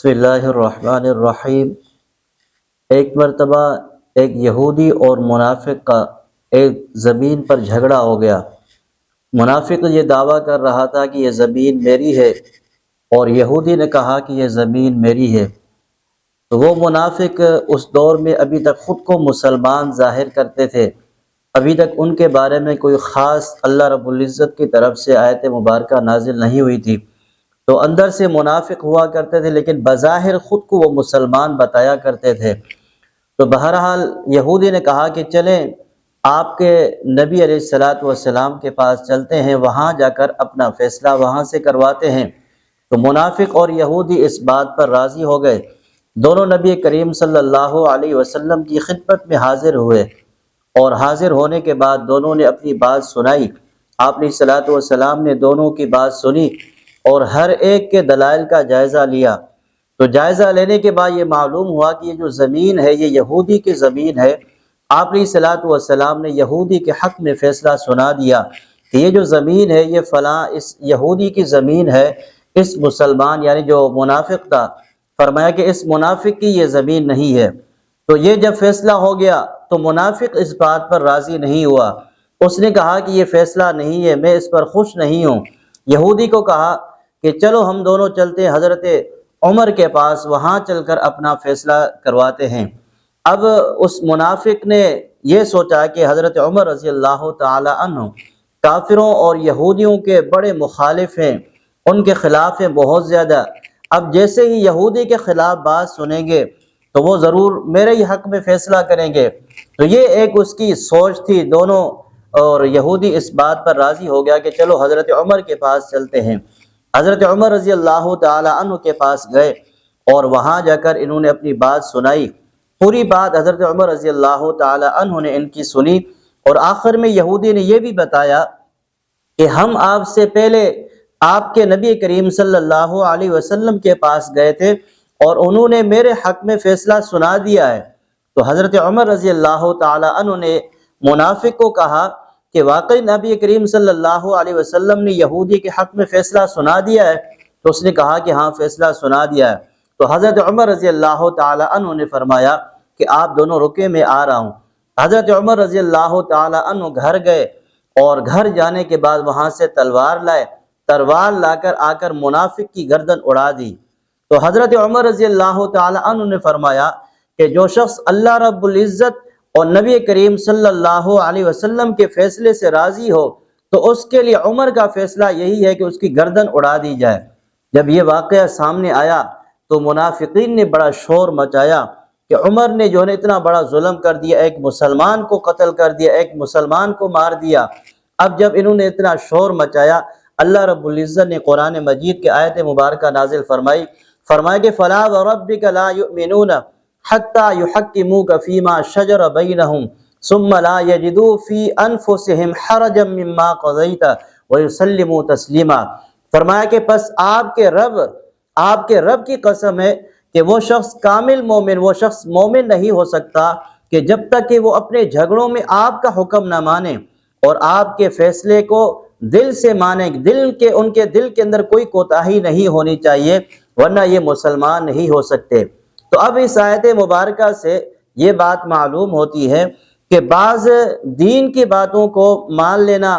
بسم اللہ الرحمن الرحیم۔ ایک مرتبہ ایک یہودی اور منافق کا ایک زمین پر جھگڑا ہو گیا۔ منافق یہ دعویٰ کر رہا تھا کہ یہ زمین میری ہے، اور یہودی نے کہا کہ یہ زمین میری ہے۔ تو وہ منافق اس دور میں ابھی تک خود کو مسلمان ظاہر کرتے تھے، ابھی تک ان کے بارے میں کوئی خاص اللہ رب العزت کی طرف سے آیت مبارکہ نازل نہیں ہوئی تھی، تو اندر سے منافق ہوا کرتے تھے، لیکن بظاہر خود کو وہ مسلمان بتایا کرتے تھے۔ تو بہرحال یہودی نے کہا کہ چلیں آپ کے نبی علیہ السلام کے پاس چلتے ہیں، وہاں جا کر اپنا فیصلہ وہاں سے کرواتے ہیں۔ تو منافق اور یہودی اس بات پر راضی ہو گئے، دونوں نبی کریم صلی اللہ علیہ وسلم کی خدمت میں حاضر ہوئے، اور حاضر ہونے کے بعد دونوں نے اپنی بات سنائی۔ آپ علیہ السلام نے دونوں کی بات سنی اور ہر ایک کے دلائل کا جائزہ لیا۔ تو جائزہ لینے کے بعد یہ معلوم ہوا کہ یہ جو زمین ہے یہ یہودی کی زمین ہے۔ آپ علیہ السلام نے یہودی کے حق میں فیصلہ سنا دیا کہ یہ جو زمین ہے یہ فلاں اس یہودی کی زمین ہے، اس مسلمان یعنی جو منافق تھا، فرمایا کہ اس منافق کی یہ زمین نہیں ہے۔ تو یہ جب فیصلہ ہو گیا تو منافق اس بات پر راضی نہیں ہوا، اس نے کہا کہ یہ فیصلہ نہیں ہے، میں اس پر خوش نہیں ہوں۔ یہودی کو کہا کہ چلو ہم دونوں چلتے ہیں حضرت عمر کے پاس، وہاں چل کر اپنا فیصلہ کرواتے ہیں۔ اب اس منافق نے یہ سوچا کہ حضرت عمر رضی اللہ تعالی عنہ کافروں اور یہودیوں کے بڑے مخالف ہیں، ان کے خلاف ہیں بہت زیادہ۔ اب جیسے ہی یہودی کے خلاف بات سنیں گے تو وہ ضرور میرے ہی حق میں فیصلہ کریں گے۔ تو یہ ایک اس کی سوچ تھی دونوں، اور یہودی اس بات پر راضی ہو گیا کہ چلو حضرت عمر کے پاس چلتے ہیں۔ حضرت عمر رضی اللہ تعالی عنہ کے پاس گئے اور وہاں جا کر انہوں نے اپنی بات سنائی۔ پوری بات حضرت عمر رضی اللہ تعالی عنہ نے ان کی سنی، اور آخر میں یہودی نے یہ بھی بتایا کہ ہم آپ سے پہلے آپ کے نبی کریم صلی اللہ علیہ وسلم کے پاس گئے تھے اور انہوں نے میرے حق میں فیصلہ سنا دیا ہے۔ تو حضرت عمر رضی اللہ تعالی عنہ نے منافق کو کہا کہ واقعی نبی کریم صلی اللہ علیہ وسلم نے یہودی کے حق میں فیصلہ سنا دیا ہے؟ تو اس نے کہا کہ ہاں فیصلہ سنا دیا ہے۔ تو حضرت عمر رضی اللہ تعالی عنہ نے فرمایا کہ آپ دونوں رکے، میں آ رہا ہوں۔ حضرت عمر رضی اللہ تعالی عنہ گھر گئے، اور گھر جانے کے بعد وہاں سے تلوار لائے، تلوار لا کر آ کر منافق کی گردن اڑا دی۔ تو حضرت عمر رضی اللہ تعالی عنہ نے فرمایا کہ جو شخص اللہ رب العزت اور نبی کریم صلی اللہ علیہ وسلم کے فیصلے سے راضی ہو تو اس کے لیے عمر کا فیصلہ یہی ہے کہ اس کی گردن اڑا دی جائے۔ جب یہ واقعہ سامنے آیا تو منافقین نے بڑا شور مچایا کہ عمر نے جو ہے اتنا بڑا ظلم کر دیا، ایک مسلمان کو قتل کر دیا، ایک مسلمان کو مار دیا۔ اب جب انہوں نے اتنا شور مچایا، اللہ رب العزت نے قرآن مجید کی آیت مبارکہ نازل فرمایا کہ فَلَا وَرَبِّكَ لَا يُؤْمِنُونَ حَتَّى يُحَكِّمُوكَ فِي مَا شَجَرَ بَيْنَهُمْ ثُمَّ لَا يَجِدُوا فِي أَنفُسِهِمْ حَرَجًا مِّمَّا قَضَيْتَ وَيُسَلِّمُوا تَسْلِيمًا۔ فرمایا کہ پس آپ کے رب کی قسم ہے کہ وہ شخص کامل مومن، وہ شخص مومن نہیں ہو سکتا کہ جب تک کہ وہ اپنے جھگڑوں میں آپ کا حکم نہ مانے اور آپ کے فیصلے کو دل سے مانے، ان کے دل کے اندر کوئی کوتاہی نہیں ہونی چاہیے، ورنہ یہ مسلمان نہیں ہو سکتے۔ تو اب اس آیت مبارکہ سے یہ بات معلوم ہوتی ہے کہ بعض دین کی باتوں کو مان لینا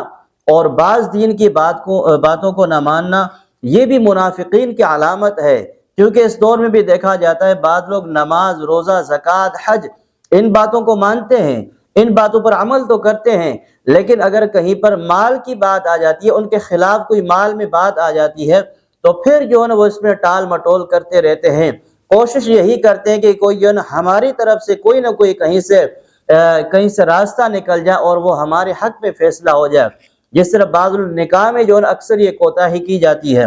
اور بعض دین کی باتوں کو نہ ماننا یہ بھی منافقین کی علامت ہے، کیونکہ اس دور میں بھی دیکھا جاتا ہے بعض لوگ نماز، روزہ، زکوٰۃ، حج ان باتوں کو مانتے ہیں، ان باتوں پر عمل تو کرتے ہیں، لیکن اگر کہیں پر مال کی بات آ جاتی ہے، ان کے خلاف کوئی مال میں بات آ جاتی ہے تو پھر جو ہے نا وہ اس میں ٹال مٹول کرتے رہتے ہیں۔ کوشش یہی کرتے ہیں کہ کوئی جو ہے نا ہماری طرف سے کوئی نہ کوئی کہیں سے راستہ نکل جائے اور وہ ہمارے حق میں فیصلہ ہو جائے۔ جس طرح بعض نکاح میں جو ہے نا اکثر یہ کوتاہی کی جاتی ہے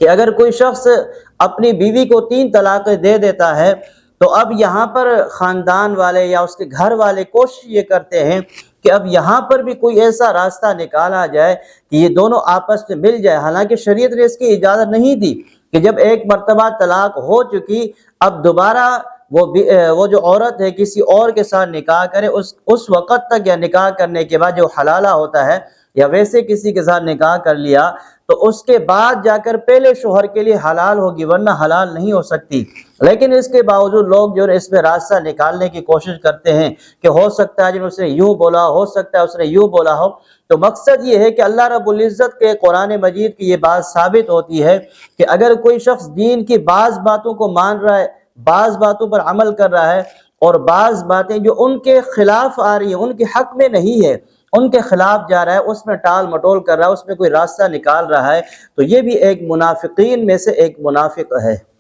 کہ اگر کوئی شخص اپنی بیوی کو 3 طلاقیں دے دیتا ہے تو اب یہاں پر خاندان والے یا اس کے گھر والے کوشش یہ کرتے ہیں کہ اب یہاں پر بھی کوئی ایسا راستہ نکالا جائے کہ یہ دونوں آپس میں مل جائے، حالانکہ شریعت نے اس کی اجازت نہیں دی کہ جب ایک مرتبہ طلاق ہو چکی اب دوبارہ وہ جو عورت ہے کسی اور کے ساتھ نکاح کرے، اس وقت تک یا نکاح کرنے کے بعد جو حلالہ ہوتا ہے یا ویسے کسی کے ساتھ نکاح کر لیا تو اس کے بعد جا کر پہلے شوہر کے لیے حلال ہوگی، ورنہ حلال نہیں ہو سکتی۔ لیکن اس کے باوجود لوگ جو ہے اس میں راستہ نکالنے کی کوشش کرتے ہیں کہ ہو سکتا ہے جن اس نے یوں بولا، ہو سکتا ہے اس نے یوں بولا ہو۔ تو مقصد یہ ہے کہ اللہ رب العزت کے قرآن مجید کی یہ بات ثابت ہوتی ہے کہ اگر کوئی شخص دین کی بعض باتوں کو مان رہا ہے، بعض باتوں پر عمل کر رہا ہے، اور بعض باتیں جو ان کے خلاف آ رہی ہیں، ان کے حق میں نہیں ہے، ان کے خلاف جا رہا ہے، اس میں ٹال مٹول کر رہا ہے، اس میں کوئی راستہ نکال رہا ہے، تو یہ بھی ایک منافقین میں سے ایک منافق ہے۔